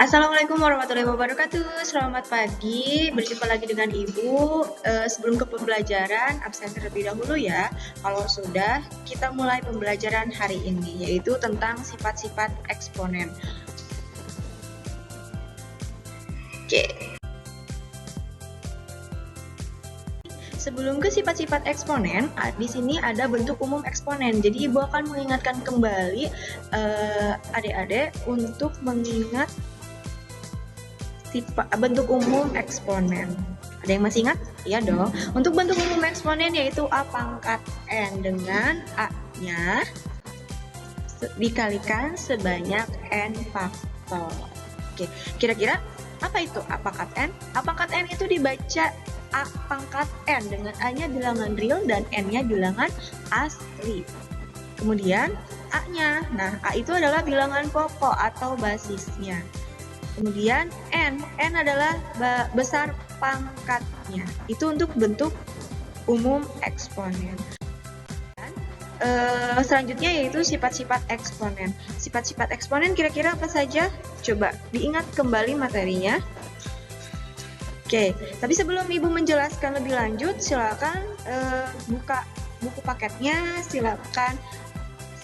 Assalamualaikum warahmatullahi wabarakatuh. Selamat pagi. Berjumpa lagi dengan Ibu. Sebelum ke pembelajaran, absen terlebih dahulu ya. Kalau sudah, kita mulai pembelajaran hari ini, yaitu tentang sifat-sifat eksponen. Oke. Sebelum ke sifat-sifat eksponen, di sini ada bentuk umum eksponen. Jadi Ibu akan mengingatkan kembali adik-adik untuk mengingat bentuk umum eksponen. Ada yang masih ingat? Iya dong. Untuk bentuk umum eksponen yaitu A pangkat N dengan A-nya dikalikan sebanyak N faktor. Oke, kira-kira apa itu A pangkat N? A pangkat N itu dibaca A pangkat N dengan A-nya bilangan real dan N-nya bilangan asli. Kemudian A-nya, nah A itu adalah bilangan pokok atau basisnya. Kemudian N adalah besar pangkatnya. Itu untuk bentuk umum eksponen. Selanjutnya yaitu sifat-sifat eksponen. Sifat-sifat eksponen kira-kira apa saja? Coba diingat kembali materinya. Oke, tapi sebelum Ibu menjelaskan lebih lanjut, silakan buka buku paketnya, silakan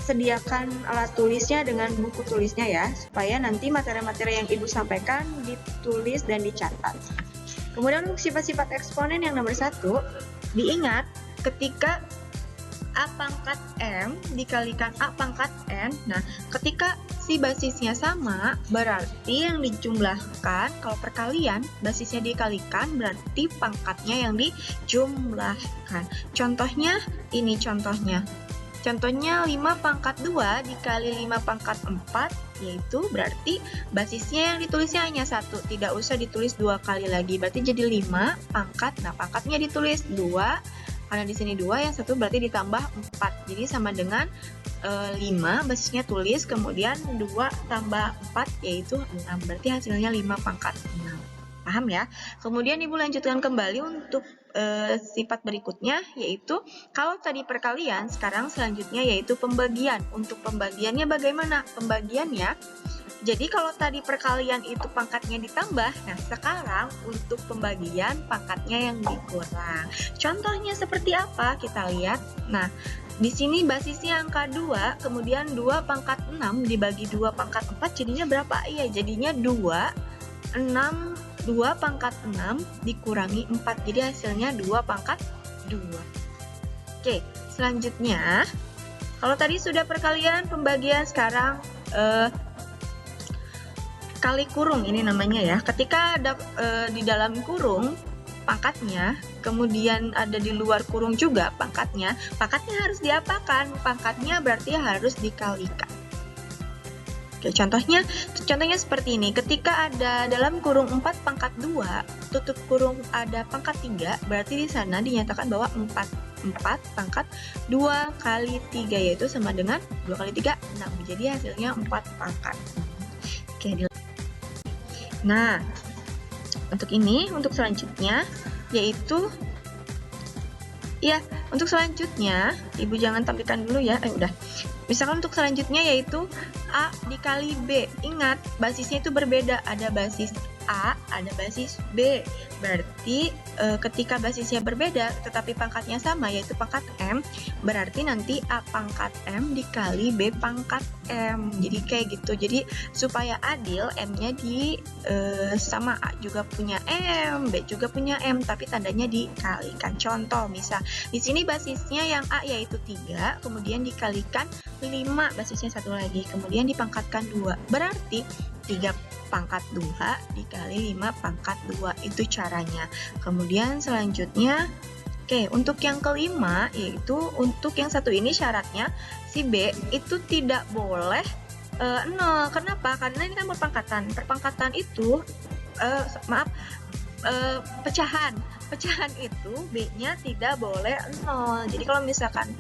sediakan alat tulisnya dengan buku tulisnya ya, supaya nanti materi-materi yang Ibu sampaikan ditulis dan dicatat. Kemudian untuk sifat-sifat eksponen yang nomor 1, diingat ketika A pangkat M dikalikan A pangkat N, nah ketika si basisnya sama, berarti yang dijumlahkan, kalau perkalian, basisnya dikalikan, berarti pangkatnya yang dijumlahkan. Contohnya, ini contohnya. Contohnya 5 pangkat 2 dikali 5 pangkat 4, yaitu berarti basisnya yang ditulisnya hanya 1, tidak usah ditulis 2 kali lagi, berarti jadi 5 pangkat, nah pangkatnya ditulis 2, karena di sini 2, yang 1 berarti ditambah 4, jadi sama dengan 5, basisnya tulis, kemudian 2 tambah 4, yaitu 6, berarti hasilnya 5 pangkat 6. Paham ya? Kemudian Ibu lanjutkan kembali untuk sifat berikutnya, yaitu kalau tadi perkalian, sekarang selanjutnya yaitu pembagian. Untuk pembagiannya bagaimana? Pembagiannya, jadi kalau tadi perkalian itu pangkatnya ditambah, nah sekarang untuk pembagian pangkatnya yang dikurang. Contohnya seperti apa? Kita lihat. Nah, di sini basisnya angka 2, kemudian 2 pangkat 6 dibagi 2 pangkat 4, jadinya berapa? Iya, jadinya 2 pangkat 6 dikurangi 4, jadi hasilnya 2 pangkat 2. Oke, selanjutnya, kalau tadi sudah perkalian, pembagian, sekarang kali kurung ini namanya ya. Ketika ada di dalam kurung pangkatnya, kemudian ada di luar kurung juga pangkatnya harus diapakan? Pangkatnya berarti harus dikalikan. Oke, contohnya seperti ini. Ketika ada dalam kurung 4 pangkat 2, tutup kurung ada pangkat 3, berarti di sana dinyatakan bahwa 4 pangkat 2 kali 3, yaitu sama dengan 2 kali 3, 6. Jadi hasilnya 4 pangkat. Oke, nah, untuk selanjutnya, yaitu, ya, untuk selanjutnya, Ibu jangan tampilkan dulu ya, udah. Misalkan untuk selanjutnya yaitu A dikali B. Ingat, basisnya itu berbeda, ada basis A, ada basis B. Berarti ketika basisnya berbeda tetapi pangkatnya sama, yaitu pangkat M, berarti nanti A pangkat M dikali B pangkat M. Jadi kayak gitu. Jadi supaya adil, M-nya sama, A juga punya M, B juga punya M, tapi tandanya dikalikan. Contoh misal, di sini basisnya yang A yaitu 3, kemudian dikalikan 5, basisnya 1 lagi, kemudian dipangkatkan 2, berarti 3 pangkat 2 dikali 5 pangkat 2, itu caranya. Kemudian selanjutnya, oke, untuk yang kelima, yaitu untuk yang satu ini syaratnya si B itu tidak boleh 0. Kenapa? Karena ini kan perpangkatan itu pecahan itu B-nya tidak boleh 0. Jadi kalau misalkan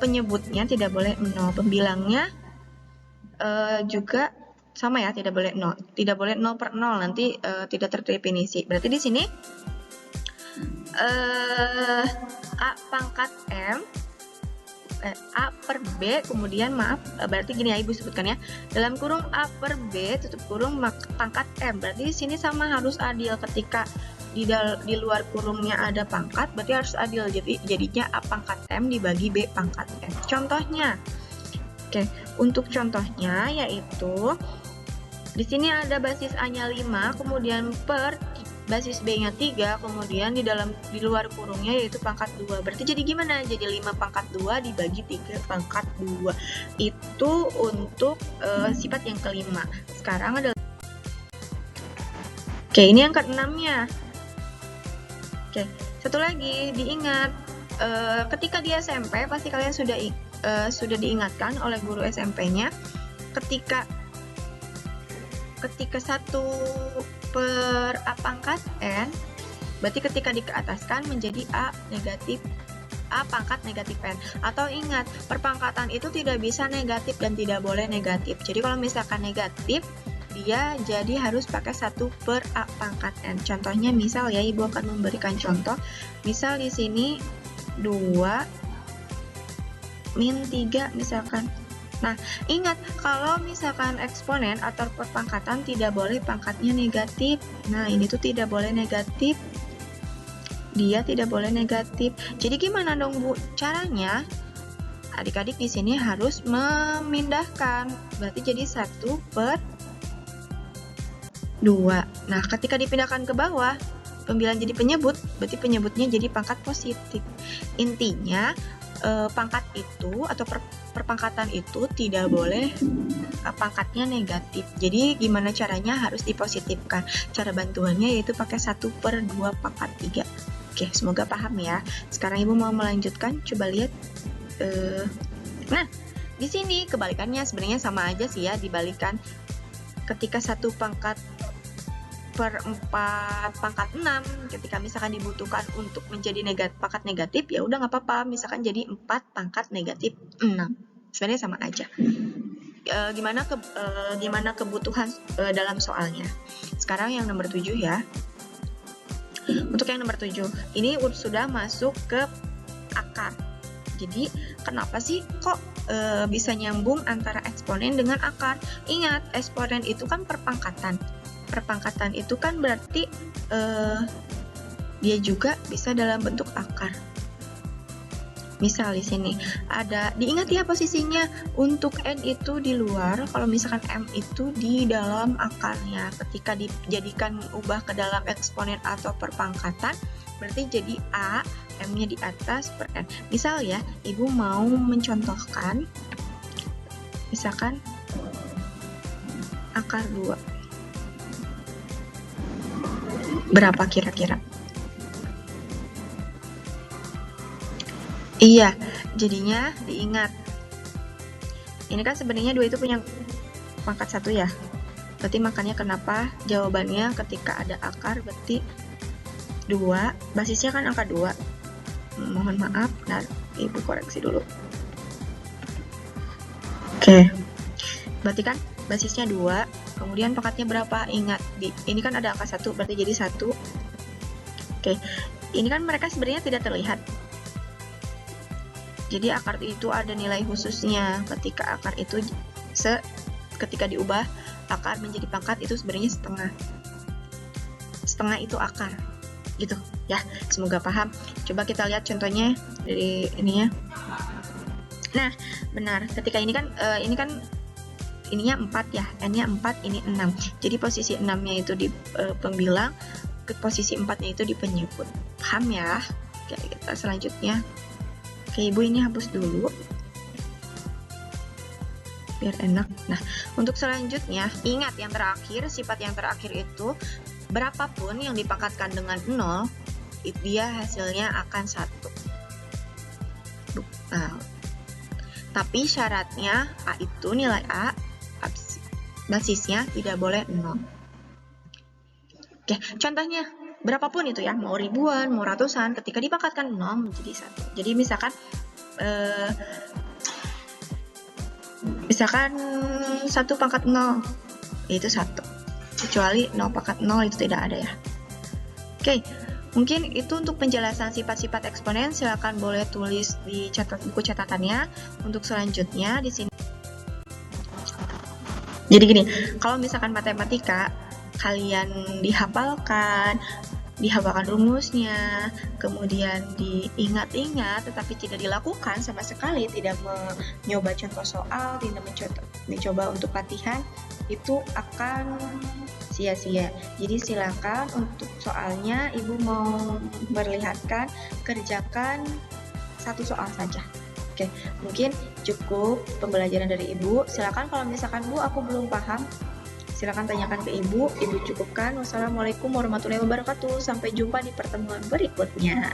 penyebutnya tidak boleh 0, pembilangnya juga sama ya, tidak boleh 0. Tidak boleh 0 per 0, nanti tidak terdefinisi. Berarti di sini A pangkat M A per B, kemudian maaf, berarti gini ya Ibu sebutkan ya, dalam kurung A per B, tutup kurung pangkat M. Berarti di sini sama harus adil, ketika di luar kurungnya ada pangkat, berarti harus adil. Jadi jadinya A pangkat M dibagi B pangkat M. Contohnya, oke, untuk contohnya yaitu di sini ada basis A-nya 5, kemudian per basis B-nya 3, kemudian di luar kurungnya yaitu pangkat 2. Berarti jadi gimana? Jadi 5 pangkat 2 dibagi 3 pangkat 2. Itu untuk sifat yang kelima. Sekarang ada oke, ini yang keenamnya. Oke, satu lagi diingat, ketika di SMP pasti kalian sudah diingatkan oleh guru SMP-nya, ketika 1 per A pangkat N, berarti ketika dikeataskan menjadi A pangkat negatif N. Atau ingat, perpangkatan itu tidak bisa negatif dan tidak boleh negatif. Jadi kalau misalkan negatif, dia jadi harus pakai 1 per A pangkat N. Contohnya misal ya, Ibu akan memberikan contoh. Misal di sini 2 min 3 misalkan. Nah, ingat, kalau misalkan eksponen atau perpangkatan tidak boleh pangkatnya negatif. Nah, ini tuh tidak boleh negatif. Dia tidak boleh negatif. Jadi gimana dong, Bu? Caranya, adik-adik di sini harus memindahkan. Berarti jadi 1 per 2. Nah, ketika dipindahkan ke bawah, pembilang jadi penyebut, berarti penyebutnya jadi pangkat positif. Intinya, pangkat itu atau perpangkatan itu tidak boleh pangkatnya negatif. Jadi gimana caranya? Harus dipositifkan. Cara bantuannya yaitu pakai 1 per 2 pangkat 3. Oke, semoga paham ya. Sekarang Ibu mau melanjutkan, coba lihat. Nah, di sini kebalikannya sebenarnya sama aja sih ya, dibalikan. Ketika 1 pangkat per 4 pangkat 6, ketika misalkan dibutuhkan untuk menjadi pangkat negatif, ya udah nggak apa-apa, misalkan jadi 4 pangkat negatif 6. Sebenarnya sama aja. Gimana kebutuhan dalam soalnya. Sekarang yang nomor 7 ya. Untuk yang nomor 7, ini sudah masuk ke akar. Jadi kenapa sih kok bisa nyambung antara eksponen dengan akar? Ingat, eksponen itu kan perpangkatan. Perpangkatan itu kan berarti dia juga bisa dalam bentuk akar. Misal di sini ada, diingat ya posisinya, untuk N itu di luar, kalau misalkan M itu di dalam akarnya. Ketika dijadikan ubah ke dalam eksponen atau perpangkatan, berarti jadi A, M-nya di atas per N. Misal ya, Ibu mau mencontohkan, misalkan akar 2. Berapa kira-kira? Iya, jadinya diingat. Ini kan sebenarnya 2 itu punya pangkat 1 ya. Berarti makanya kenapa jawabannya ketika ada akar berarti 2, basisnya kan angka 2. Mohon maaf, nah Ibu koreksi dulu. Oke. Berarti kan basisnya 2, kemudian pangkatnya berapa? Ingat, ini kan ada angka 1, berarti jadi 1. Oke. Ini kan mereka sebenarnya tidak terlihat. Jadi akar itu ada nilai khususnya. Ketika akar itu ketika diubah akar menjadi pangkat itu sebenarnya setengah. Setengah itu akar. Gitu ya. Semoga paham. Coba kita lihat contohnya dari ini ya. Nah, benar. Ketika ini kan ininya 4 ya. N-nya 4, ini 6. Jadi posisi 6-nya itu di pembilang, ke posisi 4-nya itu di penyebut. Paham ya? Oke, kita selanjutnya. Oke, Ibu ini hapus dulu biar enak. Nah, untuk selanjutnya, ingat yang terakhir, sifat yang terakhir itu berapapun yang dipangkatkan dengan 0, dia hasilnya akan 1. Nah, tapi syaratnya A itu nilai A basisnya tidak boleh 0. Oke, contohnya berapapun itu ya, mau ribuan, mau ratusan, ketika dipangkatkan 0 menjadi 1. Jadi misalkan 1 pangkat 0 yaitu 1. Kecuali 0 pangkat 0 itu tidak ada ya. Oke, Mungkin itu untuk penjelasan sifat-sifat eksponen, silakan boleh tulis di buku catatannya. Untuk selanjutnya di sini. Jadi gini, kalau misalkan matematika kalian dihafalkan rumusnya, kemudian diingat-ingat tetapi tidak dilakukan sama sekali, tidak mencoba contoh soal, tidak mencoba untuk latihan, itu akan sia-sia. Jadi silakan untuk soalnya Ibu mau memperlihatkan, kerjakan satu soal saja. Oke, mungkin cukup pembelajaran dari Ibu. Silakan kalau misalkan Bu, aku belum paham, silakan tanyakan ke Ibu. Ibu cukupkan. Wassalamualaikum warahmatullahi wabarakatuh. Sampai jumpa di pertemuan berikutnya.